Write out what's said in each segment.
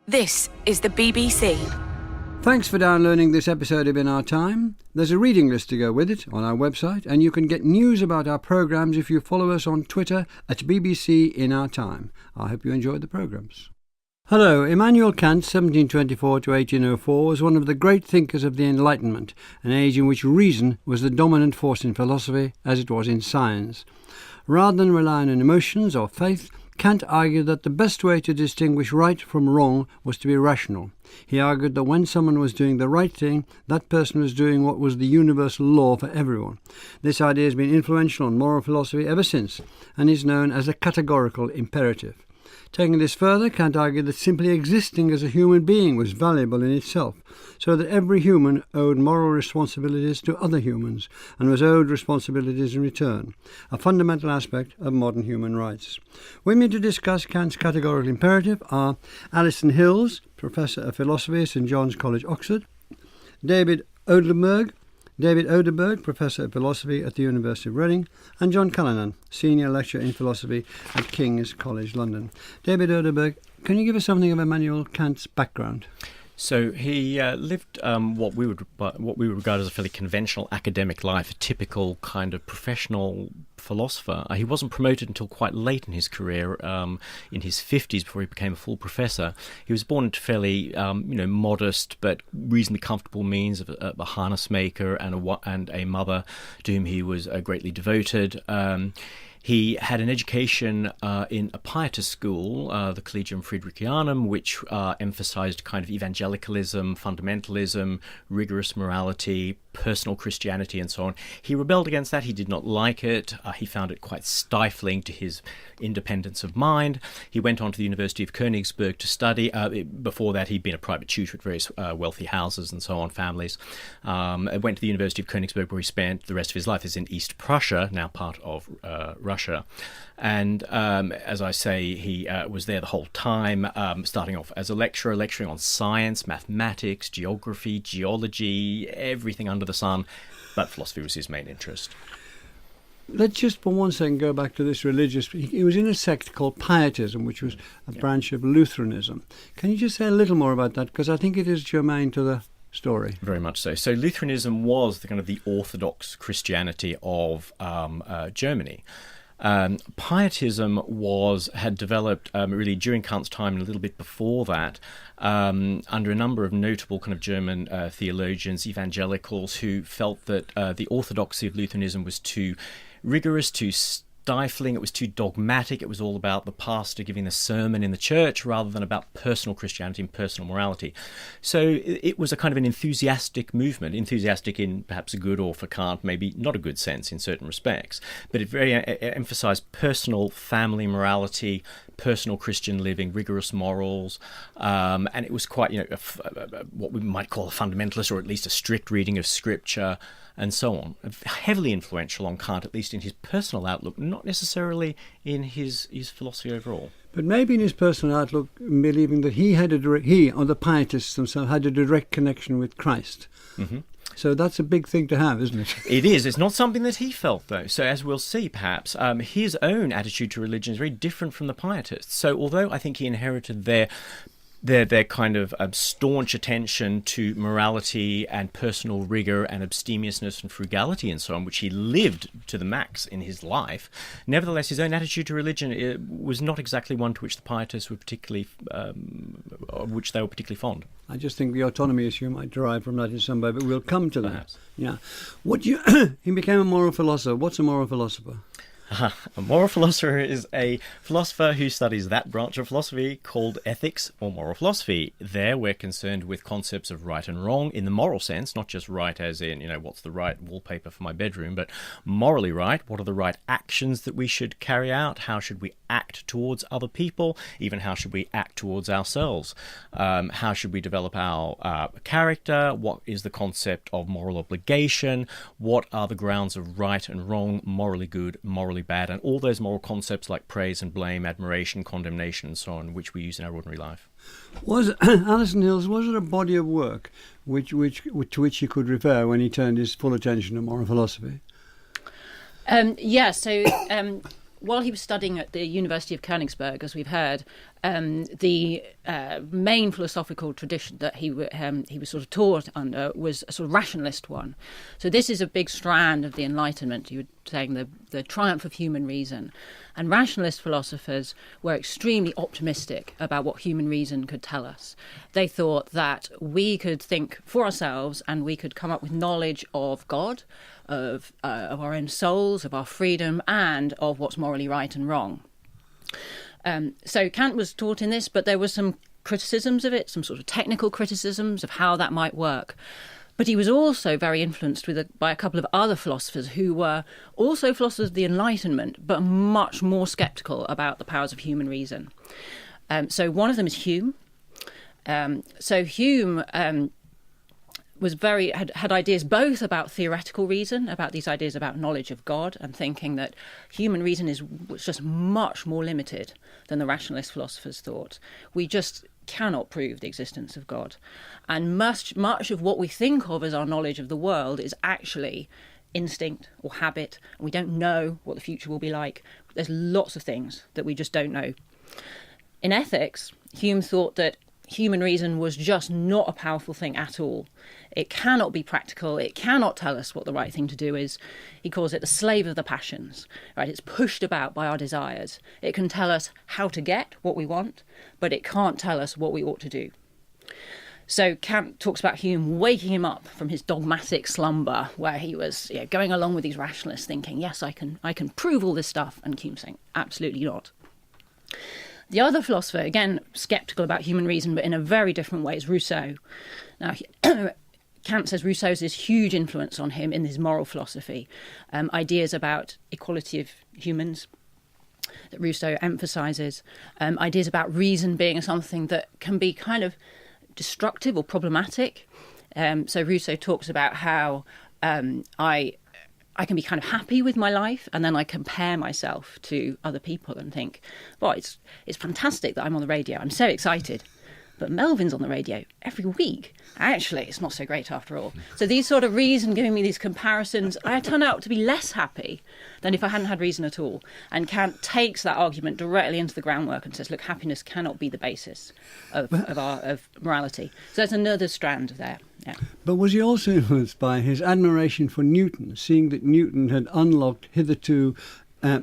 This is the BBC. Thanks for downloading this episode of In Our Time. There's a reading list to go with it on our website, and you can get news about our programmes if you follow us on Twitter at BBC In Our Time. I hope you enjoyed the programmes. Hello. Immanuel Kant, 1724 to 1804, was one of the great thinkers of the Enlightenment, an age in which reason was the dominant force in philosophy as it was in science. Rather than relying on emotions or faith, Kant argued that the best way to distinguish right from wrong was to be rational. He argued that when someone was doing the right thing, that person was doing what was the universal law for everyone. This idea has been influential on moral philosophy ever since, and is known as the categorical imperative. Taking this further, Kant argued that simply existing as a human being was valuable in itself, so that every human owed moral responsibilities to other humans, and was owed responsibilities in return, a fundamental aspect of modern human rights. With me to discuss Kant's categorical imperative are Alison Hills, Professor of Philosophy at St John's College, Oxford, David Oderberg, Professor of Philosophy at the University of Reading, and John Callanan, Senior Lecturer in Philosophy at King's College London. David Oderberg, can you give us something of Immanuel Kant's background? So he lived what we would regard as a fairly conventional academic life, a typical kind of professional philosopher. He wasn't promoted until quite late in his career, in his 50s, before he became a full professor. He was born into fairly, modest but reasonably comfortable means of a harness maker and a mother to whom he was greatly devoted. He had an education in a pietist school, the Collegium Fridericianum, which emphasized kind of evangelicalism, fundamentalism, rigorous morality, personal Christianity, and so on. He rebelled against that. He did not like it. He found it quite stifling to his independence of mind. He went on to the University of Königsberg to study. Before that, he'd been a private tutor at various wealthy houses and so on, families. Went to the University of Königsberg, where he spent the rest of his life. Is in East Prussia, now part of Russia. And as I say, he was there the whole time, starting off as a lecturer, lecturing on science, mathematics, geography, geology, everything under the sun, but philosophy was his main interest. Let's just for one second go back to this religious. He was in a sect called Pietism, which was a branch of Lutheranism. Can you just say a little more about that? Because I think it is germane to the story. Very much so. So Lutheranism was the kind of the orthodox Christianity of Germany. Pietism had developed really during Kant's time and a little bit before that, under a number of notable kind of German theologians, evangelicals, who felt that the orthodoxy of Lutheranism was too rigorous, too stifling, it was too dogmatic. It was all about the pastor giving the sermon in the church rather than about personal Christianity and personal morality. So it was a kind of an enthusiastic movement, enthusiastic in perhaps a good, or for Kant, maybe not a good sense in certain respects, but it very emphasized personal family morality, personal Christian living, rigorous morals, and it was quite, what we might call a fundamentalist, or at least a strict reading of scripture, and so on. Heavily influential on Kant, at least in his personal outlook, not necessarily in his philosophy overall. But maybe in his personal outlook, believing that he or the Pietists themselves had a direct connection with Christ. Mm-hmm. So that's a big thing to have, isn't it? It is. It's not something that he felt, though. So as we'll see, perhaps, his own attitude to religion is very different from the Pietists. So although I think he inherited their kind of staunch attention to morality and personal rigor and abstemiousness and frugality and so on, which he lived to the max in his life, nevertheless, his own attitude to religion was not exactly one to which the Pietists were particularly fond. I just think the autonomy issue might derive from that in some way, but we'll come to Perhaps. that. Yeah. He became a moral philosopher. What's a moral philosopher? A moral philosopher is a philosopher who studies that branch of philosophy called ethics or moral philosophy. There we're concerned with concepts of right and wrong in the moral sense, not just right as in, what's the right wallpaper for my bedroom, but morally right. What are the right actions that we should carry out? How should we act towards other people? Even how should we act towards ourselves? How should we develop our character? What is the concept of moral obligation? What are the grounds of right and wrong, morally good, morally bad, and all those moral concepts like praise and blame, admiration, condemnation, and so on, which we use in our ordinary life. Alison Hills, was there a body of work to which he could refer when he turned his full attention to moral philosophy? So while he was studying at the University of Königsberg, as we've heard, the main philosophical tradition that he was sort of taught under was a sort of rationalist one. So this is a big strand of the Enlightenment. You were saying the triumph of human reason. And rationalist philosophers were extremely optimistic about what human reason could tell us. They thought that we could think for ourselves and we could come up with knowledge of God, of our own souls, of our freedom, and of what's morally right and wrong. So Kant was taught in this, but there were some criticisms of it, some sort of technical criticisms of how that might work. But he was also very influenced by a couple of other philosophers who were also philosophers of the Enlightenment, but much more sceptical about the powers of human reason. So one of them is Hume. So Hume had ideas both about theoretical reason, about these ideas about knowledge of God, and thinking that human reason was just much more limited than the rationalist philosophers thought. We just cannot prove the existence of God. And much of what we think of as our knowledge of the world is actually instinct or habit, and we don't know what the future will be like. There's lots of things that we just don't know. In ethics, Hume thought that human reason was just not a powerful thing at all. It cannot be practical. It cannot tell us what the right thing to do is. He calls it the slave of the passions. Right? It's pushed about by our desires. It can tell us how to get what we want, but it can't tell us what we ought to do. So Kant talks about Hume waking him up from his dogmatic slumber, where he was going along with these rationalists, thinking, "Yes, I can prove all this stuff," and Hume saying, "Absolutely not." The other philosopher, again, sceptical about human reason, but in a very different way, is Rousseau. Now, Kant says Rousseau has this huge influence on him in his moral philosophy, ideas about equality of humans that Rousseau emphasises, ideas about reason being something that can be kind of destructive or problematic. So Rousseau talks about how I can be kind of happy with my life, and then I compare myself to other people and think, well, it's fantastic that I'm on the radio. I'm so excited. But Melvin's on the radio every week. Actually, it's not so great after all. So these sort of reason giving me these comparisons, I turn out to be less happy than if I hadn't had reason at all. And Kant takes that argument directly into the groundwork and says, look, happiness cannot be the basis of morality. So that's another strand there. Yeah. But was he also influenced by his admiration for Newton, seeing that Newton had unlocked hitherto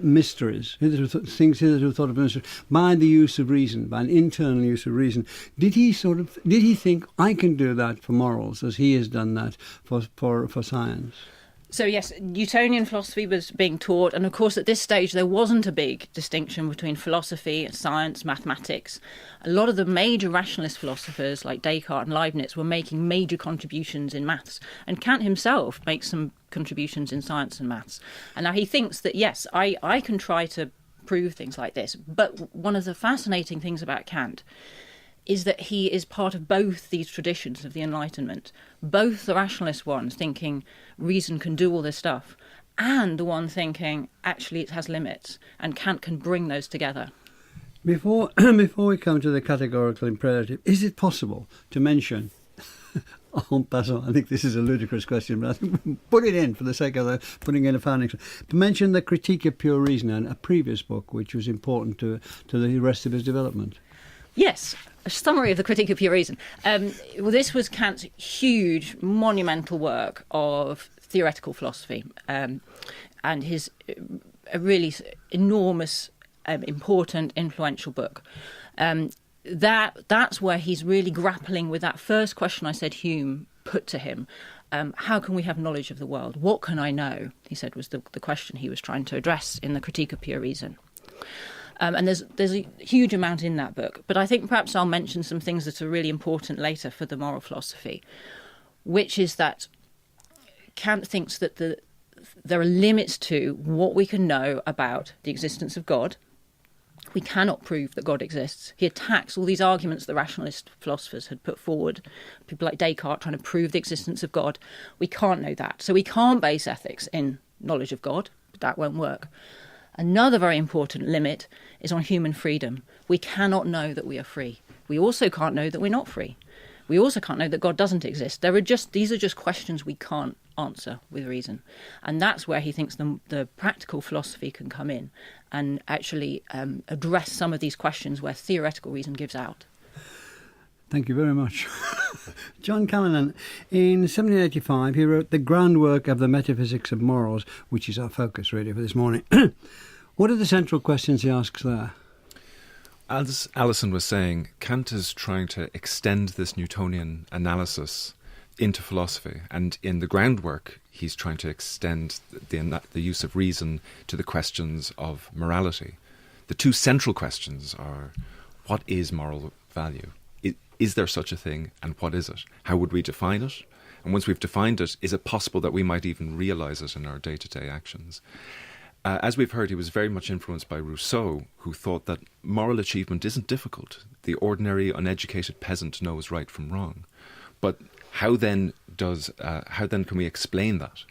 mysteries, things hitherto thought of mysteries, by the use of reason, by an internal use of reason? Did he think, I can do that for morals as he has done that for science? So yes, Newtonian philosophy was being taught, and of course at this stage there wasn't a big distinction between philosophy, science, mathematics. A lot of the major rationalist philosophers like Descartes and Leibniz were making major contributions in maths, and Kant himself makes some contributions in science and maths. And now he thinks that yes, I can try to prove things like this, but one of the fascinating things about Kant is that he is part of both these traditions of the Enlightenment, both the rationalist ones thinking reason can do all this stuff, and the one thinking actually it has limits, and Kant can bring those together. Before we come to the categorical imperative, is it possible to mention, en passant, I think this is a ludicrous question, but I think we put it in for the sake of putting in a founding, to mention the Critique of Pure Reason, and a previous book which was important to the rest of his development? Yes, a summary of the Critique of Pure Reason. Well, this was Kant's huge, monumental work of theoretical philosophy, and his a really enormous, important, influential book. That's where he's really grappling with that first question I said Hume put to him. How can we have knowledge of the world? What can I know? He said was the question he was trying to address in the Critique of Pure Reason. And there's a huge amount in that book, but I think perhaps I'll mention some things that are really important later for the moral philosophy, which is that Kant thinks that there are limits to what we can know about the existence of God. We cannot prove that God exists. He attacks all these arguments that rationalist philosophers had put forward, people like Descartes trying to prove the existence of God. We can't know that. So we can't base ethics in knowledge of God. That won't work. Another very important limit is on human freedom. We cannot know that we are free. We also can't know that we're not free. We also can't know that God doesn't exist. These are just questions we can't answer with reason. And that's where he thinks the practical philosophy can come in and actually address some of these questions where theoretical reason gives out. Thank you very much. John Callanan, in 1785, he wrote The Groundwork of the Metaphysics of Morals, which is our focus really for this morning. What are the central questions he asks there? As Alison was saying, Kant is trying to extend this Newtonian analysis into philosophy, and in The Groundwork, he's trying to extend the use of reason to the questions of morality. The two central questions are, what is moral value? Is there such a thing, and what is it? How would we define it? And once we've defined it, is it possible that we might even realise it in our day-to-day actions? As we've heard, he was very much influenced by Rousseau, who thought that moral achievement isn't difficult. The ordinary, uneducated peasant knows right from wrong. But how then can we explain that?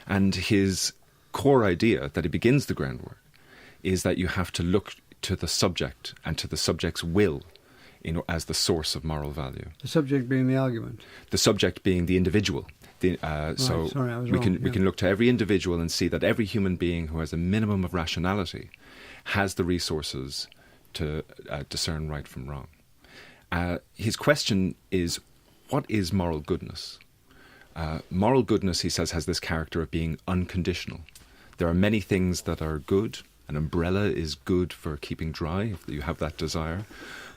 And his core idea that he begins The Groundwork is that you have to look to the subject and to the subject's will as the source of moral value. The subject being the argument. The subject being the individual. We can look to every individual and see that every human being who has a minimum of rationality has the resources to discern right from wrong. His question is, what is moral goodness? Moral goodness, he says, has this character of being unconditional. There are many things that are good. An umbrella is good for keeping dry, if you have that desire.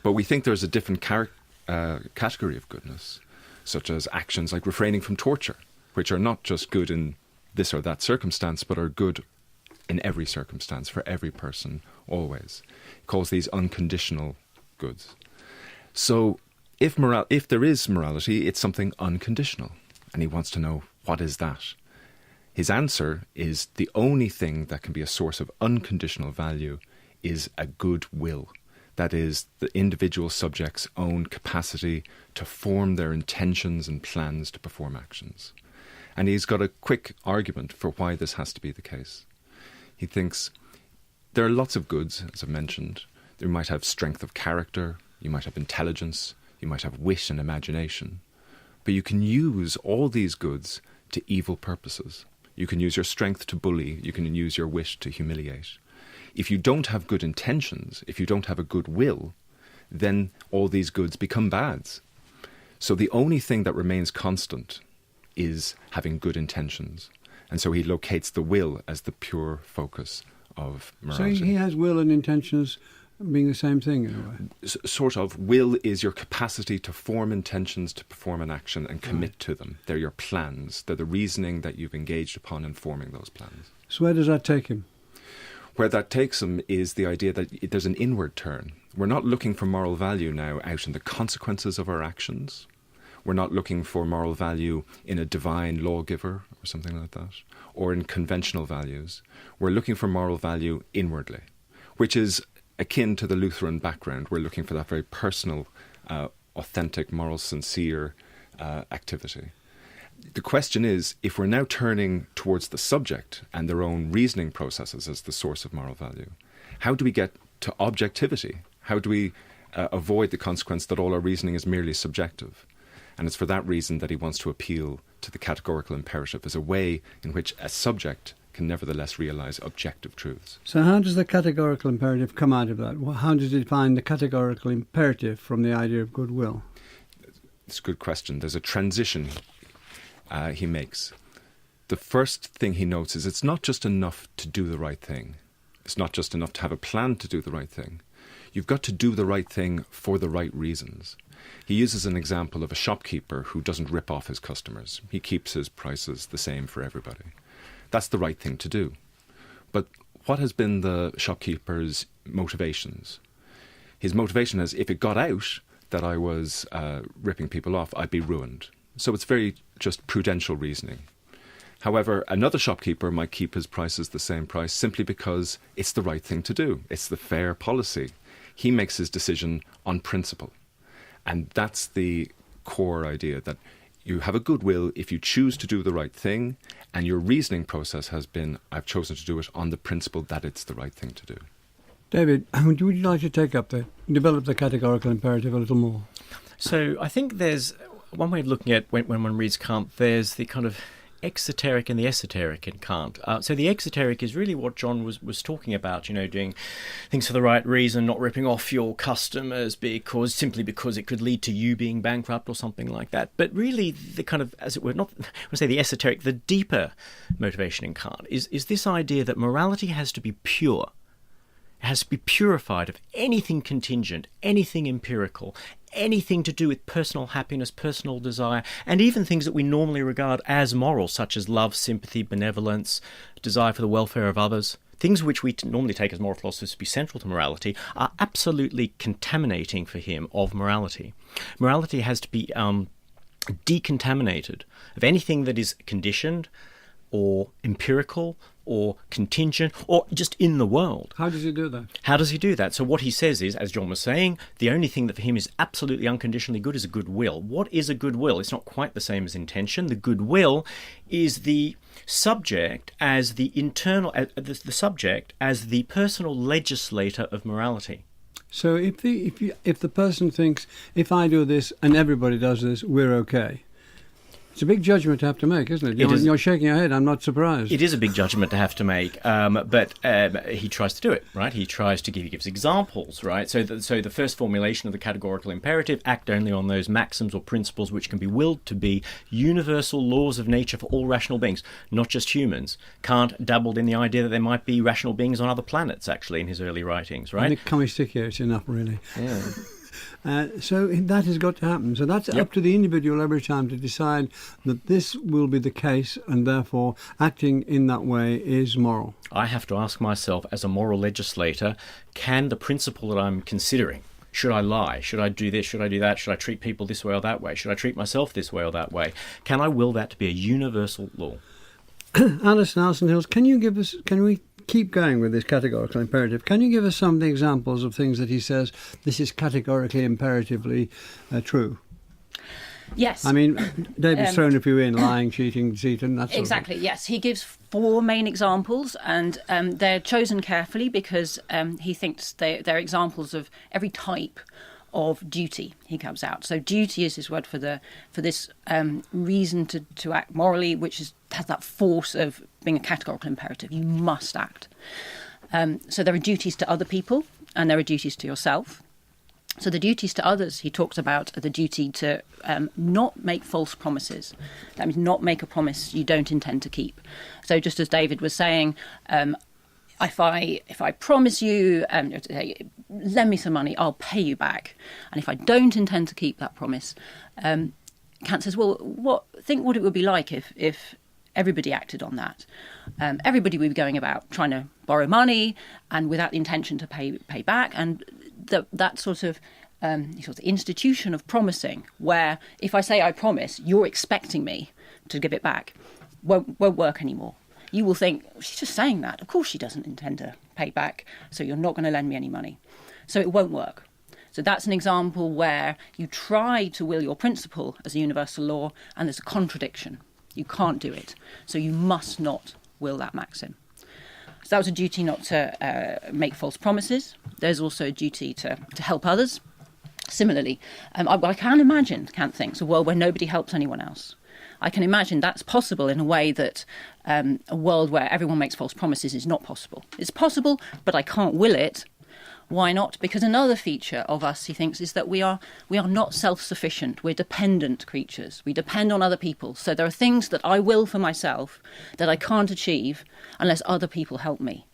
But we think there's a different category of goodness, such as actions like refraining from torture, which are not just good in this or that circumstance, but are good in every circumstance, for every person, always. He calls these unconditional goods. So if there is morality, it's something unconditional, and he wants to know, what is that? His answer is the only thing that can be a source of unconditional value is a good will. That is, the individual subject's own capacity to form their intentions and plans to perform actions. And he's got a quick argument for why this has to be the case. He thinks there are lots of goods, as I've mentioned. You might have strength of character, you might have intelligence, you might have wit and imagination. But you can use all these goods to evil purposes. You can use your strength to bully, you can use your wit to humiliate. If you don't have good intentions, if you don't have a good will, then all these goods become bads. So the only thing that remains constant is having good intentions. And so he locates the will as the pure focus of morality. So he has will and intentions being the same thing in a way? Sort of. Will is your capacity to form intentions to perform an action and commit to them. They're your plans. They're the reasoning that you've engaged upon in forming those plans. So where does that take him? Where that takes him is the idea that there's an inward turn. We're not looking for moral value now out in the consequences of our actions. We're not looking for moral value in a divine lawgiver or something like that, or in conventional values. We're looking for moral value inwardly, which is akin to the Lutheran background. We're looking for that very personal, authentic, moral, sincere activity. The question is, if we're now turning towards the subject and their own reasoning processes as the source of moral value, how do we get to objectivity? How do we avoid the consequence that all our reasoning is merely subjective? And it's for that reason that he wants to appeal to the categorical imperative as a way in which a subject can nevertheless realise objective truths. So how does the categorical imperative come out of that? How does it define the categorical imperative from the idea of goodwill? It's a good question. There's a transition he makes. The first thing he notes is it's not just enough to do the right thing. It's not just enough to have a plan to do the right thing. You've got to do the right thing for the right reasons. He uses an example of a shopkeeper who doesn't rip off his customers. He keeps his prices the same for everybody. That's the right thing to do. But what has been the shopkeeper's motivations? His motivation is, if it got out that I was ripping people off, I'd be ruined. So it's very just prudential reasoning. However, another shopkeeper might keep his prices the same price simply because it's the right thing to do. It's the fair policy. He makes his decision on principle. And that's the core idea, that you have a goodwill if you choose to do the right thing, and your reasoning process has been, I've chosen to do it on the principle that it's the right thing to do. David, would you like to develop the categorical imperative a little more? So I think there's one way of looking at when one reads Kant, there's the kind of exoteric and the esoteric in Kant. So the exoteric is really what John was talking about, doing things for the right reason, not ripping off your customers simply because it could lead to you being bankrupt or something like that. But really the kind of, as it were, not, I would say the esoteric, the deeper motivation in Kant is this idea that morality has to be pure. It has to be purified of anything contingent, anything empirical, anything to do with personal happiness, personal desire, and even things that we normally regard as moral, such as love, sympathy, benevolence, desire for the welfare of others. Things which we normally take as moral philosophers to be central to morality are absolutely contaminating for him of morality. Morality has to be decontaminated of anything that is conditioned or empirical or contingent or just in the world. How does he do that? How does he do that? So what he says is, as John was saying, the only thing that for him is absolutely unconditionally good is a good will. What is a good will? It's not quite the same as intention. The good will is the subject as the the subject as the personal legislator of morality. So if the person thinks, if I do this and everybody does this, we're okay. It's a big judgment to have to make, isn't it? You're shaking your head. I'm not surprised. It is a big judgment to have to make, but he tries to do it, right? He tries to gives examples, right? So the first formulation of the categorical imperative, act only on those maxims or principles which can be willed to be universal laws of nature for all rational beings, not just humans. Kant dabbled in the idea that there might be rational beings on other planets, actually, in his early writings, right? And the Kamistikya, it's enough, really. Yeah. So that has got to happen. So that's up to the individual every time to decide that this will be the case, and therefore acting in that way is moral. I have to ask myself, as a moral legislator, can the principle that I'm considering, should I lie? Should I do this? Should I do that? Should I treat people this way or that way? Should I treat myself this way or that way? Can I will that to be a universal law? Alison Hills, can we keep going with this categorical imperative? Can you give us some of the examples of things that he says this is categorically imperatively true? Yes. I mean, David's thrown a few in: lying, cheating, deceit, and that sort exactly. of thing. Yes, he gives 4 main examples, and they're chosen carefully because he thinks they're examples of every type of duty he comes out. So duty is his word for this reason to act morally, which has that force of being a categorical imperative. You must act. So there are duties to other people and there are duties to yourself. So the duties to others he talks about are the duty to not make false promises. That means not make a promise you don't intend to keep. So just as David was saying, if I promise you, lend me some money, I'll pay you back. And if I don't intend to keep that promise, Kant says, well, think what it would be like if everybody acted on that. Everybody would be going about trying to borrow money and without the intention to pay back. And that sort of institution of promising, where if I say I promise, you're expecting me to give it back, won't work anymore. You will think, she's just saying that. Of course she doesn't intend to pay back, so you're not going to lend me any money. So it won't work. So that's an example where you try to will your principle as a universal law, and there's a contradiction. You can't do it. So you must not will that maxim. So that was a duty not to make false promises. There's also a duty to help others. Similarly, I can imagine, Kant thinks, a world where nobody helps anyone else. I can imagine that's possible in a way that a world where everyone makes false promises is not possible. It's possible, but I can't will it. Why not? Because another feature of us, he thinks, is that we are not self-sufficient. We're dependent creatures. We depend on other people. So there are things that I will for myself that I can't achieve unless other people help me.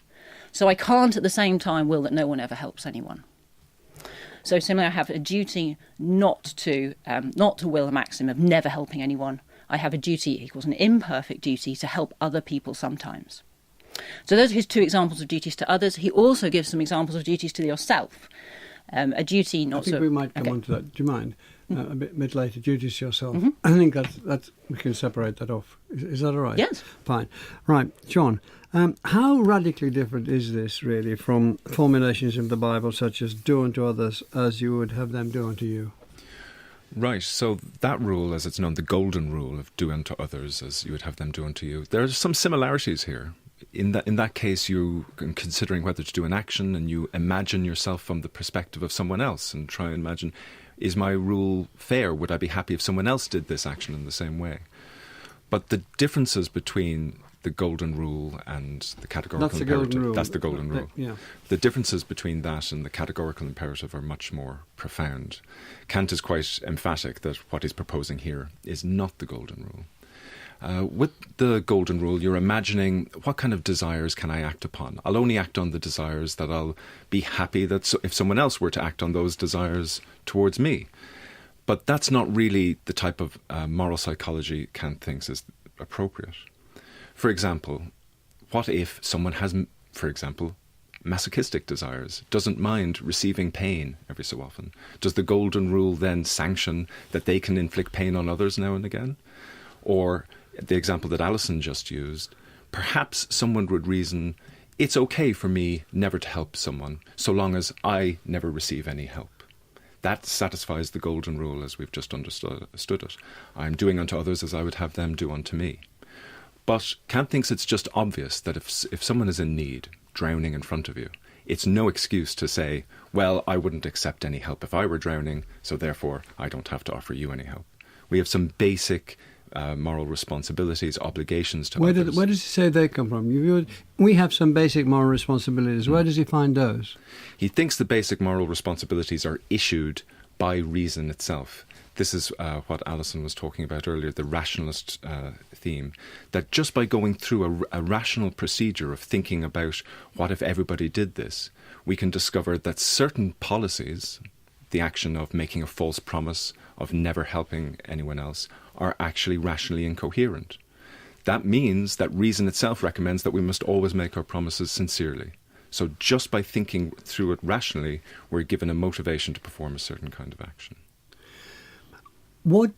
So I can't at the same time will that no one ever helps anyone. So similarly, I have a duty not to will a maxim of never helping anyone. I have a duty equals an imperfect duty to help other people sometimes. So those are his 2 examples of duties to others. He also gives some examples of duties to yourself. A duty not to... I think we might come on to that. Do you mind? A bit later, duties to yourself. Mm-hmm. I think that's we can separate that off. Is that all right? Yes. Fine. Right, John, how radically different is this, really, from formulations in the Bible such as do unto others as you would have them do unto you? Right, so that rule, as it's known, the golden rule of do unto others as you would have them do unto you, there are some similarities here. In that case, you are considering whether to do an action and you imagine yourself from the perspective of someone else and try and imagine Is my rule fair? Would I be happy if someone else did this action in the same way? But the differences between the golden rule and the categorical imperative, that's the golden rule. Yeah. The differences between that and the categorical imperative are much more profound. Kant is quite emphatic that what he's proposing here is not the golden rule. With the golden rule, you're imagining what kind of desires can I act upon? I'll only act on the desires that I'll be happy that if someone else were to act on those desires towards me. But that's not really the type of moral psychology Kant thinks is appropriate. For example, what if someone has, for example, masochistic desires, doesn't mind receiving pain every so often? Does the golden rule then sanction that they can inflict pain on others now and again? Or the example that Alison just used, perhaps someone would reason, it's okay for me never to help someone so long as I never receive any help. That satisfies the golden rule as we've just understood it. I'm doing unto others as I would have them do unto me. But Kant thinks it's just obvious that if someone is in need, drowning in front of you, it's no excuse to say, well, I wouldn't accept any help if I were drowning, so therefore I don't have to offer you any help. We have some basic moral responsibilities, obligations to others. Where does he say they come from? We have some basic moral responsibilities. Where does he find those? He thinks the basic moral responsibilities are issued by reason itself. This is what Alison was talking about earlier, the rationalist theme, that just by going through a rational procedure of thinking about what if everybody did this, we can discover that certain policies, the action of making a false promise, of never helping anyone else, are actually rationally incoherent. That means that reason itself recommends that we must always make our promises sincerely. So just by thinking through it rationally, we're given a motivation to perform a certain kind of action. What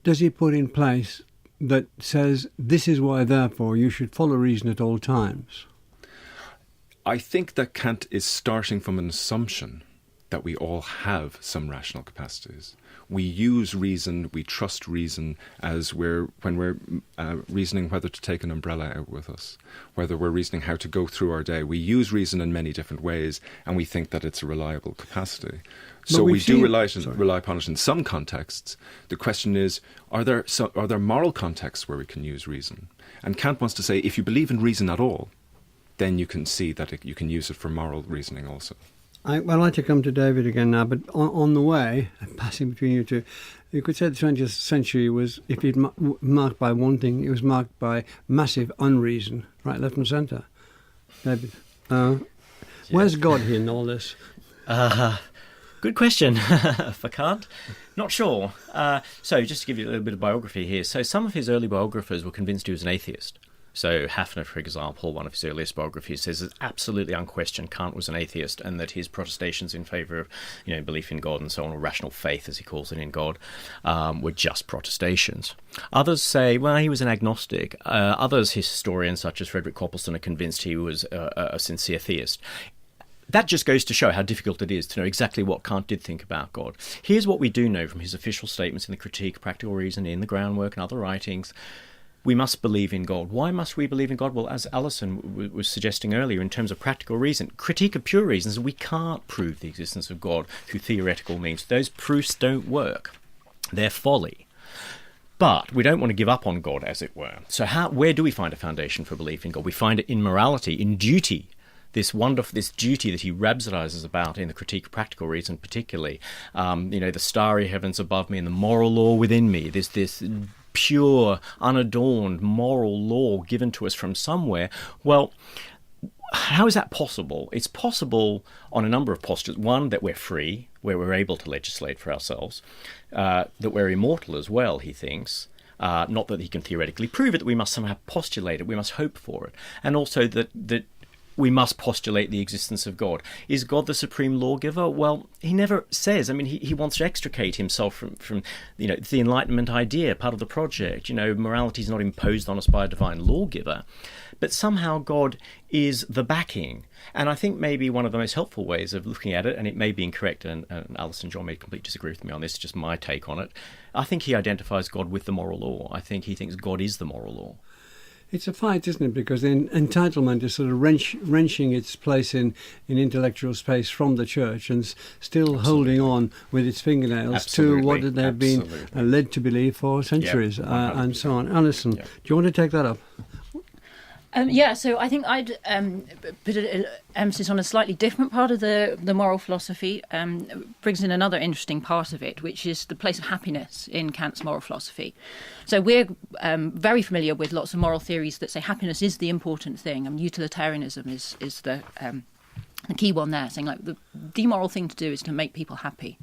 does he put in place that says, this is why, therefore, you should follow reason at all times? I think that Kant is starting from an assumption that we all have some rational capacities. We use reason, we trust reason as when we're reasoning whether to take an umbrella out with us, whether we're reasoning how to go through our day. We use reason in many different ways, and we think that it's a reliable capacity. So we do rely upon it in some contexts. The question is, are there moral contexts where we can use reason? And Kant wants to say, if you believe in reason at all, then you can see that you can use it for moral reasoning also. I'd like to come to David again now, but on the way, passing between you two, you could say the 20th century was, if it's marked by one thing, it was marked by massive unreason, right, left and centre. David, where's God in all this? Good question for Kant. Not sure. So just to give you a little bit of biography here. So some of his early biographers were convinced he was an atheist. So Hafner, for example, one of his earliest biographies, says it's absolutely unquestioned Kant was an atheist and that his protestations in favour of belief in God and so on, or rational faith, as he calls it, in God, were just protestations. Others say, well, he was an agnostic. Others, historians such as Frederick Copleston, are convinced he was a sincere theist. That just goes to show how difficult it is to know exactly what Kant did think about God. Here's what we do know from his official statements in the Critique of Practical Reason, in the Groundwork and other writings. We must believe in God. Why must we believe in God? Well, as Alison was suggesting earlier, in terms of practical reason, critique of pure reasons, we can't prove the existence of God through theoretical means. Those proofs don't work. They're folly. But we don't want to give up on God, as it were. So where do we find a foundation for belief in God? We find it in morality, in duty. This duty that he rhapsodizes about in the Critique of Practical Reason particularly. The starry heavens above me and the moral law within me. There's this pure, unadorned moral law given to us from somewhere. Well, how is that possible? It's possible on a number of postulates. One, that we're free, where we're able to legislate for ourselves. That we're immortal as well, he thinks. Not that he can theoretically prove it, that we must somehow postulate it, we must hope for it. And also that we must postulate the existence of God. Is God the supreme lawgiver? Well, he never says. I mean, he wants to extricate himself from the Enlightenment idea, part of the project. Morality is not imposed on us by a divine lawgiver. But somehow God is the backing. And I think maybe one of the most helpful ways of looking at it, and it may be incorrect, and Alice and John may completely disagree with me on this, just my take on it, I think he identifies God with the moral law. I think he thinks God is the moral law. It's a fight, isn't it? Because entitlement is sort of wrenching its place in intellectual space from the church and still holding on with its fingernails to what they've been led to believe for centuries, and so on. Alison, do you want to take that up? So I think I'd put an emphasis on a slightly different part of the moral philosophy. Brings in another interesting part of it, which is the place of happiness in Kant's moral philosophy. So we're very familiar with lots of moral theories that say happiness is the important thing, and utilitarianism is the key one there, saying like the moral thing to do is to make people happy.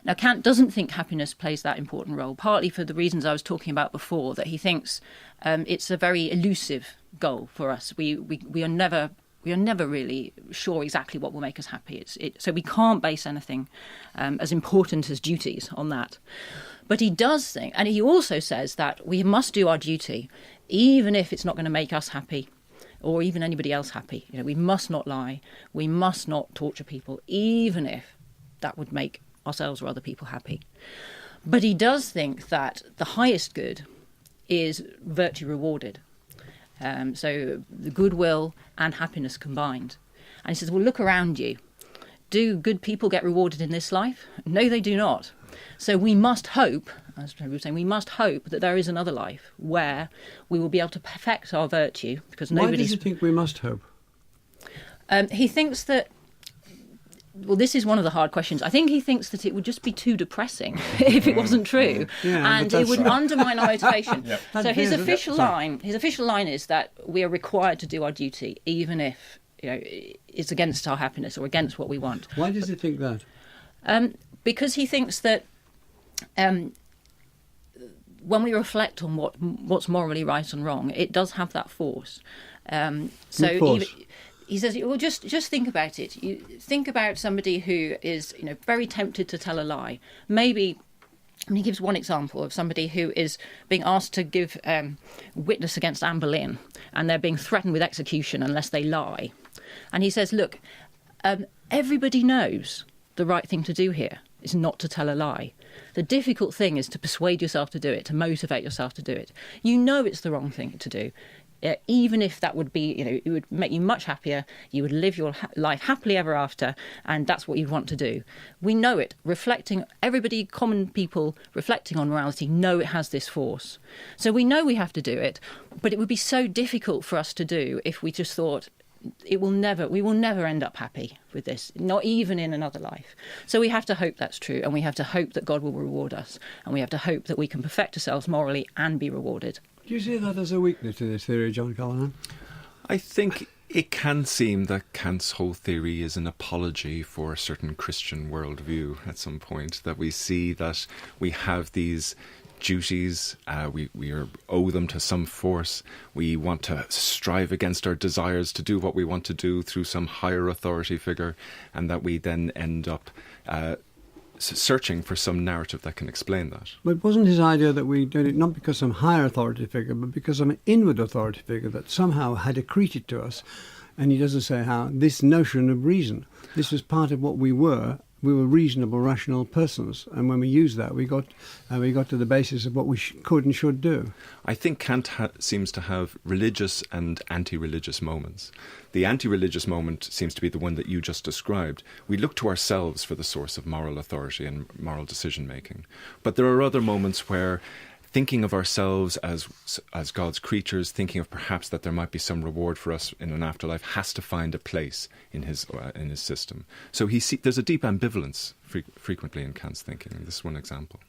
Now, Kant doesn't think happiness plays that important role, partly for the reasons I was talking about before, that he thinks it's a very elusive goal for us. We are never really sure exactly what will make us happy. So we can't base anything as important as duties on that. But he does think, and he also says that we must do our duty, even if it's not going to make us happy, or even anybody else happy. We must not lie. We must not torture people, even if that would make ourselves or other people happy. But he does think that the highest good is virtue rewarded. So the goodwill and happiness combined. And he says, well, look around you. Do good people get rewarded in this life? No, they do not. So we must hope, as we were saying, we must hope that there is another life where we will be able to perfect our virtue, because Why does he think we must hope? He thinks that, well, this is one of the hard questions. I think he thinks that it would just be too depressing if it wasn't true, and it would undermine our motivation. So his official line is that we are required to do our duty, even if it's against our happiness or against what we want. Why does he think that? Because he thinks that when we reflect on what's morally right and wrong, it does have that force. He says, well, just think about it. You think about somebody who is, very tempted to tell a lie. Maybe, he gives one example of somebody who is being asked to give witness against Anne Boleyn, and they're being threatened with execution unless they lie. And he says, look, everybody knows the right thing to do here is not to tell a lie. The difficult thing is to persuade yourself to do it, to motivate yourself to do it. You know it's the wrong thing to do. Even if that would be, it would make you much happier, you would live your life happily ever after, and that's what you'd want to do. We know it. Common people reflecting on morality know it has this force. So we know we have to do it, but it would be so difficult for us to do if we just thought, we will never end up happy with this, not even in another life. So we have to hope that's true, and we have to hope that God will reward us, and we have to hope that we can perfect ourselves morally and be rewarded. Do you see that as a weakness to this theory, John Callahan? I think it can seem that Kant's whole theory is an apology for a certain Christian worldview at some point, that we see that we have these duties, we owe them to some force, we want to strive against our desires to do what we want to do through some higher authority figure, and that we then end up searching for some narrative that can explain that. But wasn't his idea that we did it not because some higher authority figure, but because some inward authority figure that somehow had accreted to us, and he doesn't say how, this notion of reason. This was part of what we were. We were reasonable, rational persons, and when we used that, we got to the basis of what we could and should do. I think Kant seems to have religious and anti-religious moments. The anti-religious moment seems to be the one that you just described. We look to ourselves for the source of moral authority and moral decision-making. But there are other moments where thinking of ourselves as God's creatures, thinking of perhaps that there might be some reward for us in an afterlife, has to find a place in his system. So there's a deep ambivalence frequently in Kant's thinking, and this is one example.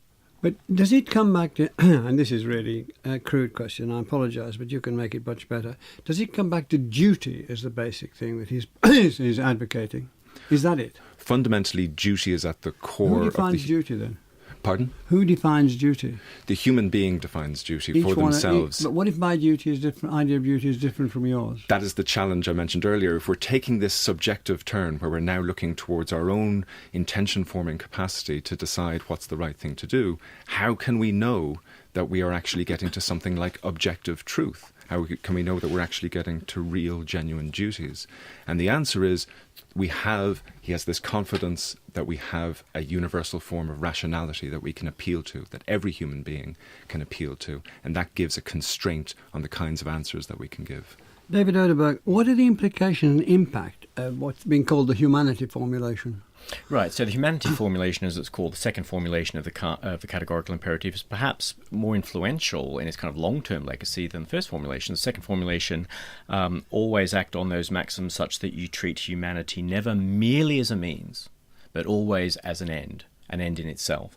But does it come back to, and this is really a crude question, I apologise, but you can make it much better. Does it come back to duty as the basic thing that he's advocating? Is that it? Fundamentally, duty is at the core of Who defines duty then? Pardon? Who defines duty? The human being defines duty for themselves. But what if my duty is different? Idea of duty is different from yours. That is the challenge I mentioned earlier. If we're taking this subjective turn, where we're now looking towards our own intention-forming capacity to decide what's the right thing to do, how can we know that we are actually getting to something like objective truth? Can we know that we're actually getting to real, genuine duties? And the answer is he has this confidence that we have a universal form of rationality that we can appeal to, that every human being can appeal to, and that gives a constraint on the kinds of answers that we can give. David Oderberg, what are the implications and impact of what's being called the humanity formulation? Right, so the humanity formulation, as it's called, the second formulation of the categorical imperative, is perhaps more influential in its kind of long-term legacy than the first formulation. The second formulation always act on those maxims such that you treat humanity never merely as a means, but always as an end in itself.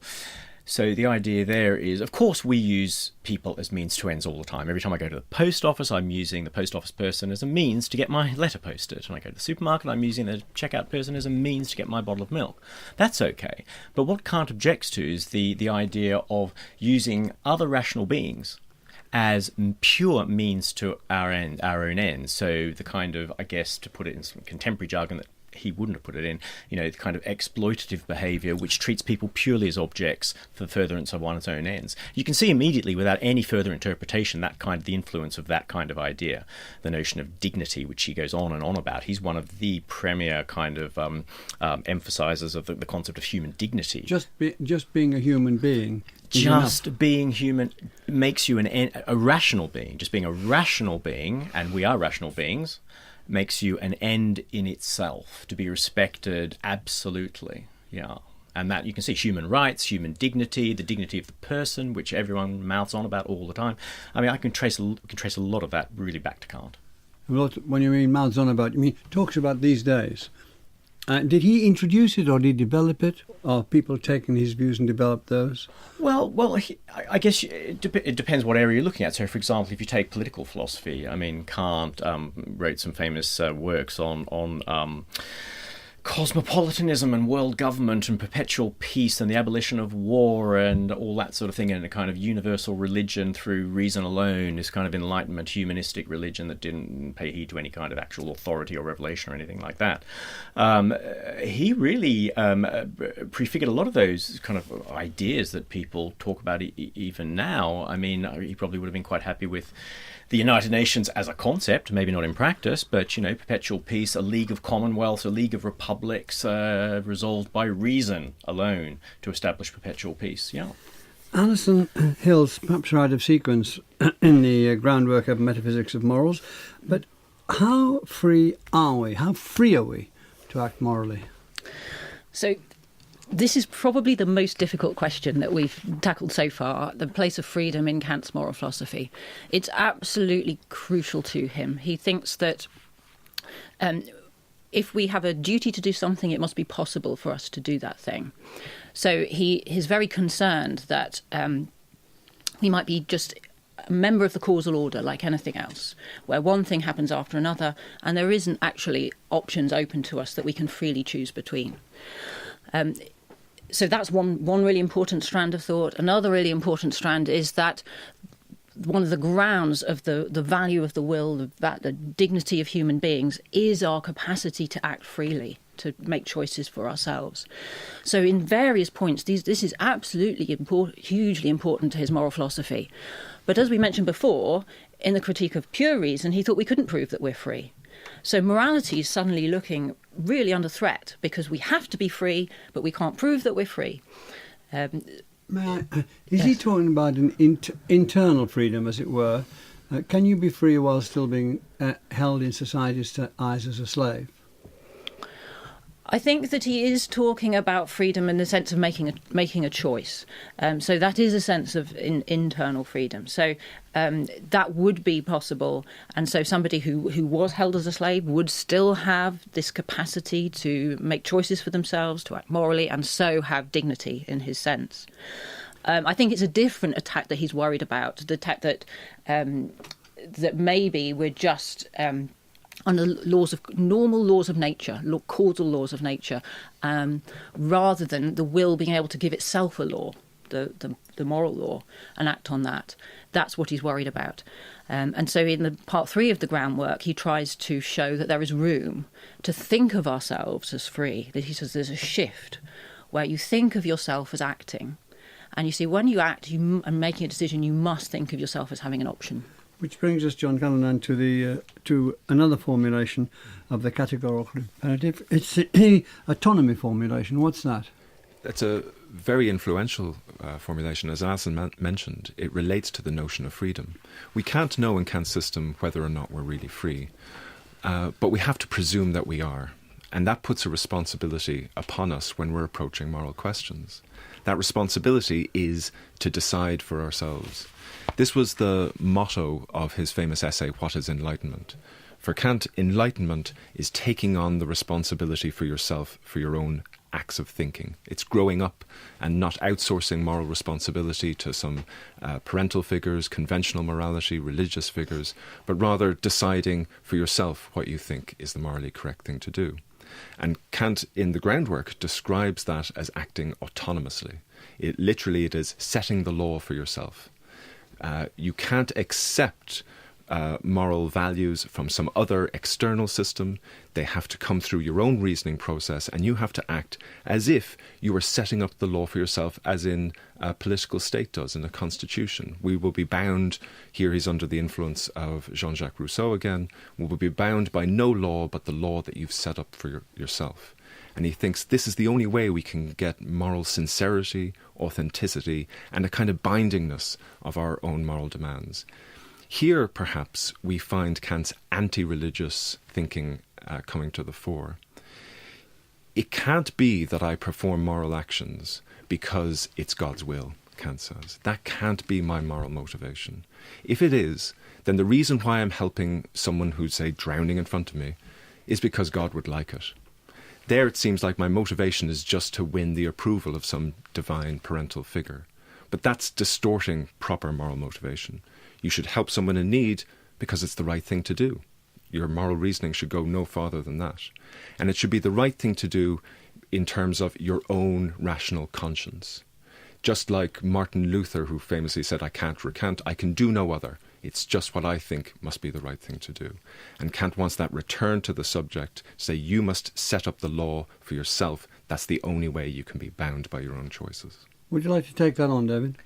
So the idea there is, of course, we use people as means to ends all the time. Every time I go to the post office, I'm using the post office person as a means to get my letter posted. When I go to the supermarket, I'm using the checkout person as a means to get my bottle of milk. That's okay. But what Kant objects to is the idea of using other rational beings as pure means to our own ends. So the kind of, I guess, to put it in some contemporary jargon that he wouldn't have put it in, the kind of exploitative behaviour which treats people purely as objects for the furtherance of one's own ends. You can see immediately, without any further interpretation, the influence of that kind of idea, the notion of dignity, which he goes on and on about. He's one of the premier kind of emphasisers of the concept of human dignity. Just being a human being. Just being human makes you a rational being. Just being a rational being, and we are rational beings, makes you an end in itself, to be respected absolutely. Yeah. And that you can see human rights, human dignity, the dignity of the person, which everyone mouths on about all the time. I mean, I can trace a lot of that really back to Kant. When you mean mouths on about, you mean talks about these days. Did he introduce it, or did he develop it? Or people taking his views and developed those? Well, I guess it depends what area you're looking at. So, for example, if you take political philosophy, I mean, Kant wrote some famous works on cosmopolitanism and world government and perpetual peace and the abolition of war and all that sort of thing, and a kind of universal religion through reason alone, this kind of Enlightenment humanistic religion that didn't pay heed to any kind of actual authority or revelation or anything like that. He really prefigured a lot of those kind of ideas that people talk about even now. I mean, he probably would have been quite happy with the United Nations as a concept, maybe not in practice, but, perpetual peace, a league of commonwealths, a league of republics resolved by reason alone to establish perpetual peace. Yeah. Alison Hill's perhaps right of sequence in the groundwork of metaphysics of morals, but how free are we? How free are we to act morally? So this is probably the most difficult question that we've tackled so far, the place of freedom in Kant's moral philosophy. It's absolutely crucial to him. He thinks that if we have a duty to do something, it must be possible for us to do that thing. So he is very concerned that we might be just a member of the causal order like anything else, where one thing happens after another and there isn't actually options open to us that we can freely choose between. So that's one really important strand of thought. Another really important strand is that one of the grounds of the value of the will, the dignity of human beings, is our capacity to act freely, to make choices for ourselves. So in various points, this is absolutely hugely important to his moral philosophy. But as we mentioned before, in the critique of pure reason, he thought we couldn't prove that we're free. So morality is suddenly looking really under threat because we have to be free, but we can't prove that we're free. Is he talking about an internal freedom, as it were? Can you be free while still being held in society's eyes as a slave? I think that he is talking about freedom in the sense of making a choice. So that is a sense of internal freedom. So that would be possible. And so somebody who was held as a slave would still have this capacity to make choices for themselves, to act morally, and so have dignity in his sense. I think it's a different attack that he's worried about, the attack that maybe we're just under normal laws of nature, causal laws of nature, rather than the will being able to give itself a law, the moral law, and act on that. That's what he's worried about. And so in the part 3 of the groundwork, he tries to show that there is room to think of ourselves as free. That he says there's a shift where you think of yourself as acting. And you see, when you act and making a decision, you must think of yourself as having an option. Which brings us, John Callanan, to another formulation of the categorical imperative. It's the autonomy formulation. What's that? That's a very influential formulation. As Alison mentioned, it relates to the notion of freedom. We can't know in Kant's system whether or not we're really free, but we have to presume that we are. And that puts a responsibility upon us when we're approaching moral questions. That responsibility is to decide for ourselves. This was the motto of his famous essay, What is Enlightenment? For Kant, enlightenment is taking on the responsibility for yourself, for your own acts of thinking. It's growing up and not outsourcing moral responsibility to some parental figures, conventional morality, religious figures, but rather deciding for yourself what you think is the morally correct thing to do. And Kant, in the groundwork, describes that as acting autonomously. It is setting the law for yourself. You can't accept moral values from some other external system. They have to come through your own reasoning process, and you have to act as if you were setting up the law for yourself, as in a political state does in a constitution. We will be bound, here he's under the influence of Jean-Jacques Rousseau again, we will be bound by no law but the law that you've set up for yourself. And he thinks this is the only way we can get moral sincerity, authenticity, and a kind of bindingness of our own moral demands. Here, perhaps, we find Kant's anti-religious thinking coming to the fore. It can't be that I perform moral actions because it's God's will, Kant says. That can't be my moral motivation. If it is, then the reason why I'm helping someone who's, say, drowning in front of me is because God would like it. There it seems like my motivation is just to win the approval of some divine parental figure. But that's distorting proper moral motivation. You should help someone in need because it's the right thing to do. Your moral reasoning should go no farther than that. And it should be the right thing to do in terms of your own rational conscience. Just like Martin Luther, who famously said, I can't recant, I can do no other. It's just what I think must be the right thing to do. And Kant wants that return to the subject, say you must set up the law for yourself. That's the only way you can be bound by your own choices. Would you like to take that on, David?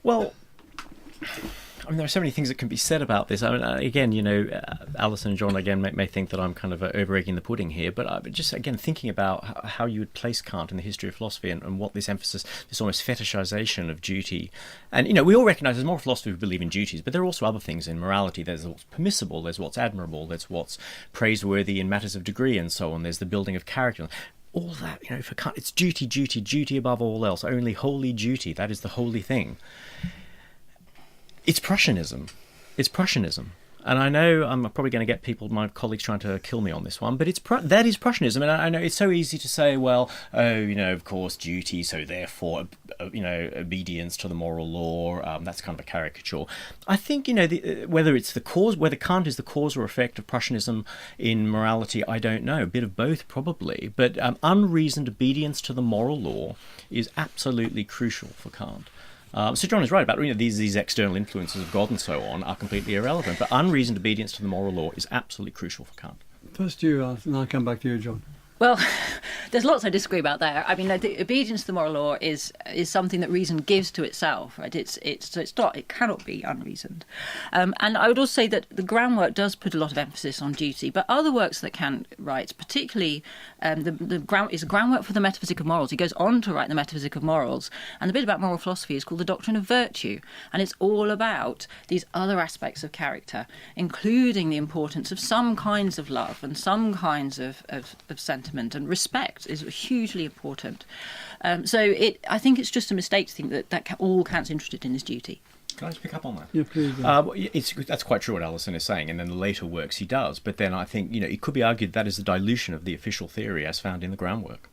Well, I mean, there are so many things that can be said about this. I mean, again, you know, Alison and John, again, may think that I'm kind of over-egging the pudding here, but just, again, thinking about how you would place Kant in the history of philosophy and what this emphasis, this almost fetishization of duty. And, you know, we all recognise as moral philosophers who believe in duties, but there are also other things in morality. There's what's permissible, there's what's admirable, there's what's praiseworthy in matters of degree and so on. There's the building of character. All that, you know, for Kant, it's duty, duty, duty above all else. Only holy duty. That is the holy thing. It's Prussianism. It's Prussianism. And I know I'm probably going to get my colleagues trying to kill me on this one, but that is Prussianism. And I know it's so easy to say, well, you know, of course, duty, so therefore, you know, obedience to the moral law, that's kind of a caricature. I think, you know, whether Kant is the cause or effect of Prussianism in morality, I don't know. A bit of both, probably. But unreasoned obedience to the moral law is absolutely crucial for Kant. So John is right about, you know, these external influences of God and so on are completely irrelevant, but unreasoned obedience to the moral law is absolutely crucial for Kant. First you, and I'll come back to you, John. Well, there's lots I disagree about there. I mean, the obedience to the moral law is something that reason gives to itself, right? It cannot be unreasoned. And I would also say that the groundwork does put a lot of emphasis on duty, but other works that Kant writes, particularly the groundwork for the Metaphysic of Morals. He goes on to write the Metaphysic of Morals, and the bit about moral philosophy is called the Doctrine of Virtue, and it's all about these other aspects of character, including the importance of some kinds of love and some kinds of sentiment, and respect is hugely important. I think it's just a mistake to think that all Kant's interested in is duty. Can I just pick up on that? Yeah, please. That's quite true what Alison is saying, and then the later works he does. But then I think, you know, it could be argued that is the dilution of the official theory as found in the groundwork.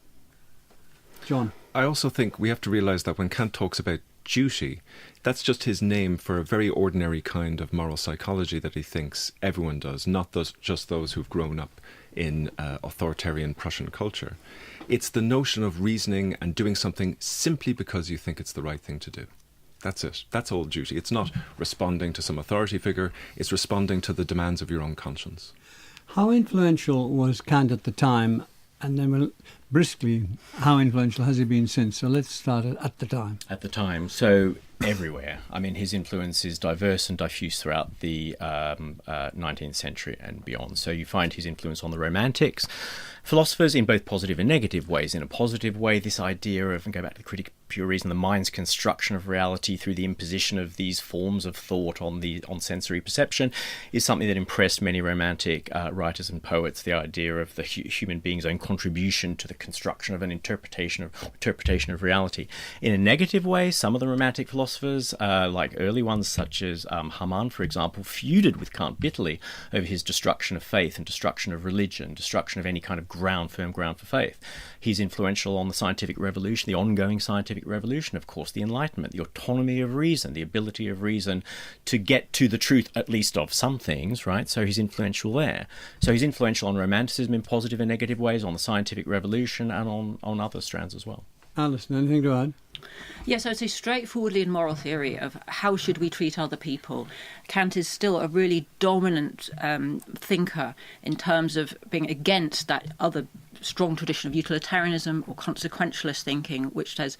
John? I also think we have to realise that when Kant talks about duty, that's just his name for a very ordinary kind of moral psychology that he thinks everyone does, not just those who've grown up in authoritarian Prussian culture. It's the notion of reasoning and doing something simply because you think it's the right thing to do. That's it. That's all duty. It's not responding to some authority figure. It's responding to the demands of your own conscience. How influential was Kant at the time? And then we'll briskly, how influential has he been since? So let's start at the time. At the time, so everywhere. I mean, his influence is diverse and diffuse throughout the 19th century and beyond. So you find his influence on the Romantics, philosophers in both positive and negative ways. In a positive way, this idea of, and go back to the Critique of Pure Reason, the mind's construction of reality through the imposition of these forms of thought on sensory perception, is something that impressed many Romantic writers and poets. The idea of the human being's own contribution to the construction of an interpretation of reality. In a negative way, some of the Romantic philosophers, like early ones such as Hamann, for example, feuded with Kant bitterly over his destruction of faith and destruction of religion, destruction of any kind of firm ground for faith. He's influential on the scientific revolution, the ongoing scientific revolution, of course, the Enlightenment, the autonomy of reason, the ability of reason to get to the truth, at least of some things, right? So he's influential there. So he's influential on Romanticism in positive and negative ways, on the scientific revolution, and on other strands as well. Alison, anything to add? Yes, I'd say straightforwardly in moral theory of how should we treat other people, Kant is still a really dominant thinker in terms of being against that other strong tradition of utilitarianism or consequentialist thinking, which says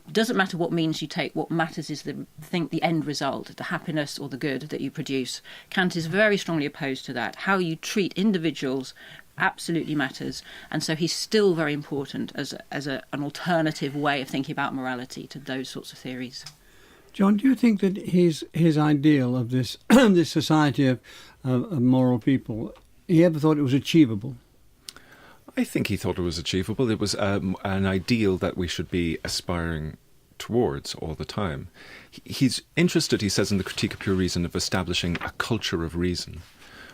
it doesn't matter what means you take, what matters is the end result, the happiness or the good that you produce. Kant is very strongly opposed to that. How you treat individuals absolutely matters, and so he's still very important as an alternative way of thinking about morality to those sorts of theories. John, do you think that his ideal of this this society of moral people, he ever thought it was achievable? I think he thought it was achievable. It was an ideal that we should be aspiring towards all the time. He's interested, he says in the Critique of Pure Reason, of establishing a culture of reason.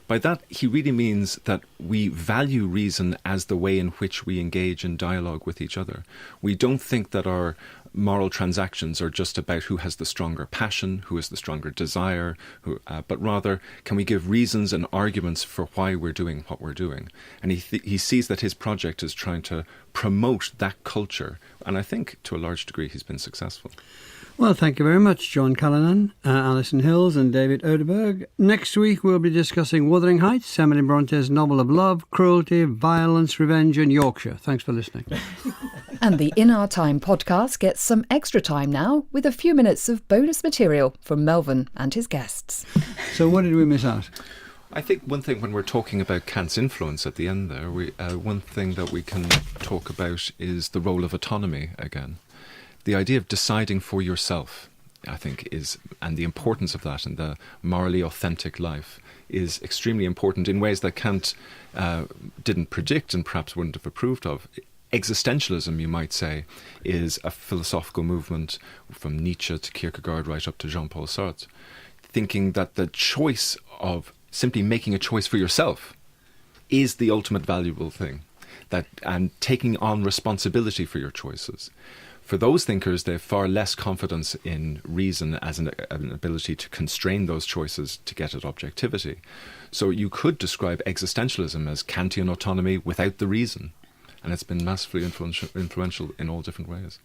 By that, he really means that we value reason as the way in which we engage in dialogue with each other. We don't think that our moral transactions are just about who has the stronger passion, who has the stronger desire, but rather can we give reasons and arguments for why we're doing what we're doing. And he sees that his project is trying to promote that culture. And I think to a large degree he's been successful. Well, thank you very much, John Callanan, Alison Hills and David Oderberg. Next week we'll be discussing Wuthering Heights, Emily Bronte's novel of love, cruelty, violence, revenge and Yorkshire. Thanks for listening. And the In Our Time podcast gets some extra time now with a few minutes of bonus material from Melvin and his guests. So what did we miss out? I think one thing when we're talking about Kant's influence at the end there, one thing that we can talk about is the role of autonomy again. The idea of deciding for yourself, I think, and the importance of that in the morally authentic life is extremely important in ways that Kant didn't predict and perhaps wouldn't have approved of. Existentialism, you might say, is a philosophical movement from Nietzsche to Kierkegaard right up to Jean-Paul Sartre, thinking that the choice of simply making a choice for yourself is the ultimate valuable thing, and taking on responsibility for your choices. For those thinkers, they have far less confidence in reason as an ability to constrain those choices to get at objectivity. So you could describe existentialism as Kantian autonomy without the reason. And it's been massively influential in all different ways.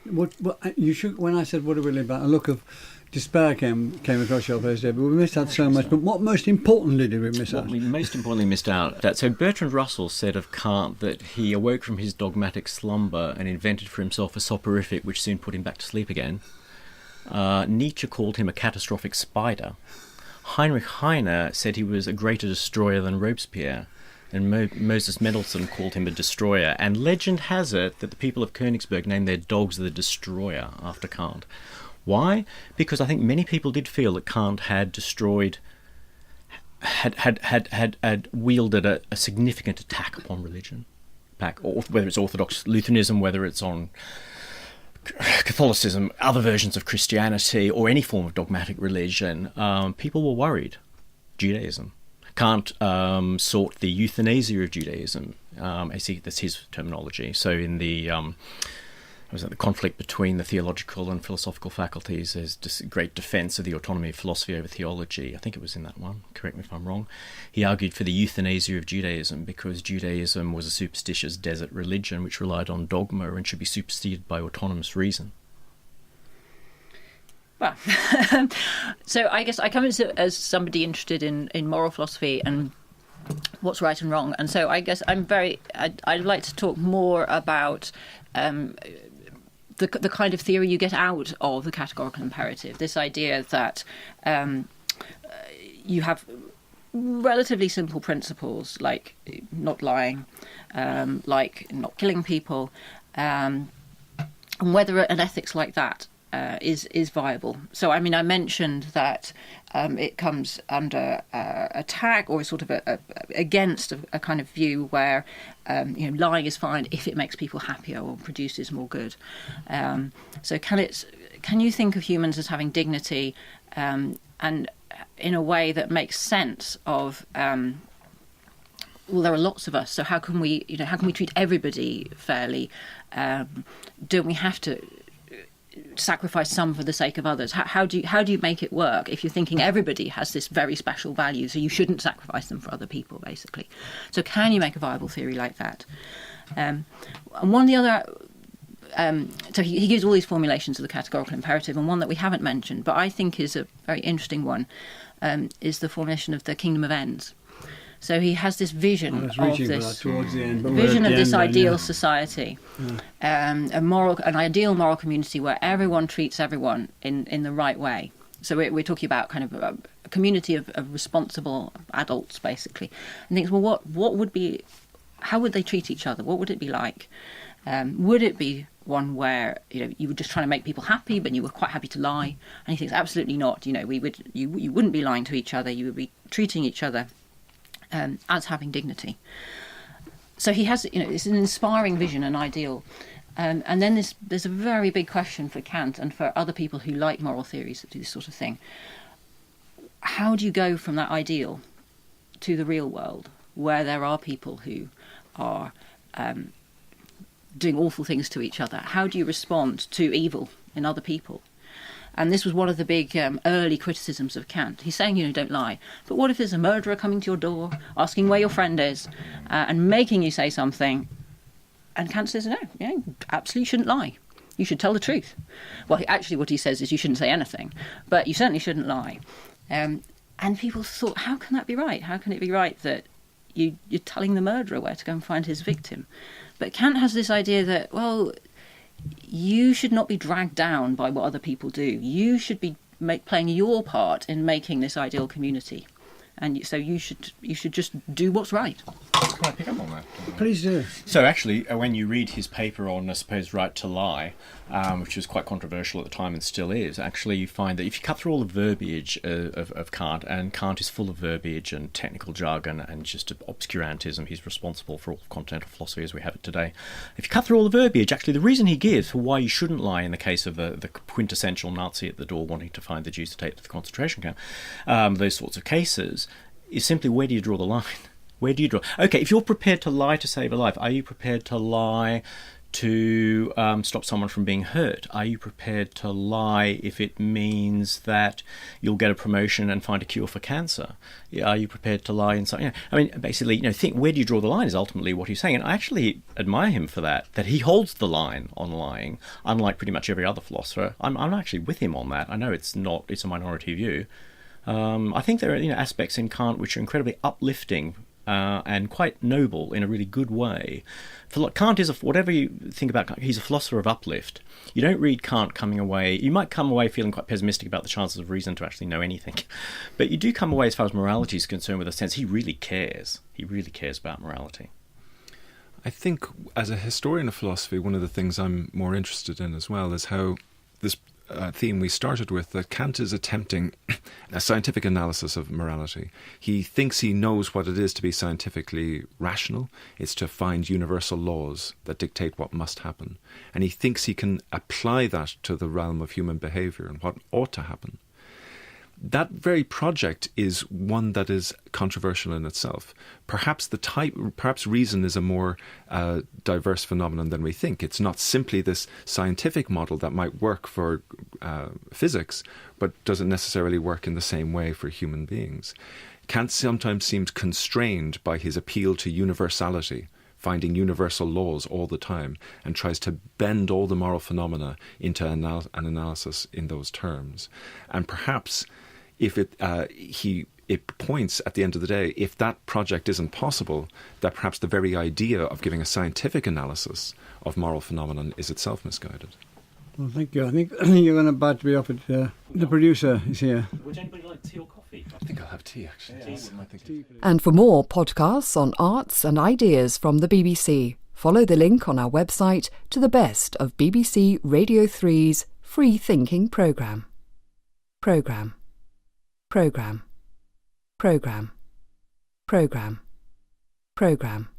When I said what are we really about, a look of despair came across your face, David. We missed out so much, but what most importantly did we miss out? We most importantly missed out that. So Bertrand Russell said of Kant that he awoke from his dogmatic slumber and invented for himself a soporific which soon put him back to sleep again. Nietzsche called him a catastrophic spider. Heinrich Heine said he was a greater destroyer than Robespierre. And Moses Mendelssohn called him a destroyer. And legend has it that the people of Königsberg named their dogs the Destroyer after Kant. Why? Because I think many people did feel that Kant had destroyed, had wielded a significant attack upon religion, or whether it's Orthodox Lutheranism, whether it's on Catholicism, other versions of Christianity, or any form of dogmatic religion. People were worried. Judaism. Kant sought the euthanasia of Judaism. That's his terminology. So in the conflict between the theological and philosophical faculties, there's great defence of the autonomy of philosophy over theology. I think it was in that one. Correct me if I'm wrong. He argued for the euthanasia of Judaism because Judaism was a superstitious desert religion which relied on dogma and should be superseded by autonomous reason. Well, so I guess I come as somebody interested in moral philosophy and what's right and wrong. And so I guess I'd like to talk more about the kind of theory you get out of the categorical imperative. This idea that you have relatively simple principles like not lying, like not killing people, and whether an ethics like that is viable. So, I mean, I mentioned that it comes under attack, or sort of against a kind of view where lying is fine if it makes people happier or produces more good. So, can you think of humans as having dignity, and in a way that makes sense of? Well, there are lots of us, so how can we treat everybody fairly? Don't we have to sacrifice some for the sake of others? How do you make it work if you're thinking everybody has this very special value, so you shouldn't sacrifice them for other people, basically? So can you make a viable theory like that? And one of the other... so he gives all these formulations of the categorical imperative, and one that we haven't mentioned, but I think is a very interesting one, is the formulation of the kingdom of ends. So he has this vision of this ideal society, an ideal moral community where everyone treats everyone in the right way. So we're talking about kind of a community of responsible adults, basically. And thinks, well, how would they treat each other? What would it be like? Would it be one where you were just trying to make people happy, but you were quite happy to lie? And he thinks absolutely not. You wouldn't be lying to each other. You would be treating each other as having dignity. So he has, it's an inspiring vision, an ideal. And then there's a very big question for Kant and for other people who like moral theories that do this sort of thing. How do you go from that ideal to the real world, where there are people who are doing awful things to each other? How do you respond to evil in other people? And this was one of the big early criticisms of Kant. He's saying, don't lie. But what if there's a murderer coming to your door, asking where your friend is, and making you say something? And Kant says, no, you absolutely shouldn't lie. You should tell the truth. Well, actually what he says is you shouldn't say anything, but you certainly shouldn't lie. And people thought, how can that be right? How can it be right that you're telling the murderer where to go and find his victim? But Kant has this idea that, well, you should not be dragged down by what other people do. You should be playing your part in making this ideal community, and so you should just do what's right. Can I pick up on that? Please do. So actually, when you read his paper on, I suppose, right to lie, which was quite controversial at the time and still is, actually you find that if you cut through all the verbiage of Kant, and Kant is full of verbiage and technical jargon and just obscurantism, he's responsible for all continental philosophy as we have it today. If you cut through all the verbiage, actually the reason he gives for why you shouldn't lie in the case of the quintessential Nazi at the door wanting to find the Jews to take to the concentration camp, those sorts of cases, is simply, where do you draw the line? Where do you draw? Okay, if you're prepared to lie to save a life, are you prepared to lie to stop someone from being hurt? Are you prepared to lie if it means that you'll get a promotion and find a cure for cancer? Are you prepared to lie in something? I mean, basically, think where do you draw the line is ultimately what he's saying. And I actually admire him for that he holds the line on lying, unlike pretty much every other philosopher. I'm actually with him on that. I know it's a minority view. I think there are aspects in Kant which are incredibly uplifting and quite noble in a really good way. Kant is, whatever you think about Kant, he's a philosopher of uplift. You don't read Kant coming away, you might come away feeling quite pessimistic about the chances of reason to actually know anything, but you do come away, as far as morality is concerned, with a sense he really cares. He really cares about morality. I think as a historian of philosophy, one of the things I'm more interested in as well is how this theme we started with, that Kant is attempting a scientific analysis of morality. He thinks he knows what it is to be scientifically rational. It's to find universal laws that dictate what must happen. And he thinks he can apply that to the realm of human behaviour and what ought to happen. That very project is one that is controversial in itself. Perhaps reason is a more diverse phenomenon than we think. It's not simply this scientific model that might work for physics, but doesn't necessarily work in the same way for human beings. Kant sometimes seems constrained by his appeal to universality, finding universal laws all the time, and tries to bend all the moral phenomena into an analysis in those terms. And perhaps if he it points at the end of the day, if that project isn't possible, that perhaps the very idea of giving a scientific analysis of moral phenomenon is itself misguided. Well, thank you. I think you're about to be up at the producer is here. Would anybody like tea or coffee? I think I'll have tea, actually. And for more podcasts on arts and ideas from the BBC, follow the link on our website to the best of BBC Radio 3's Free Thinking programme. Programme. Programme. Programme. Programme. Programme.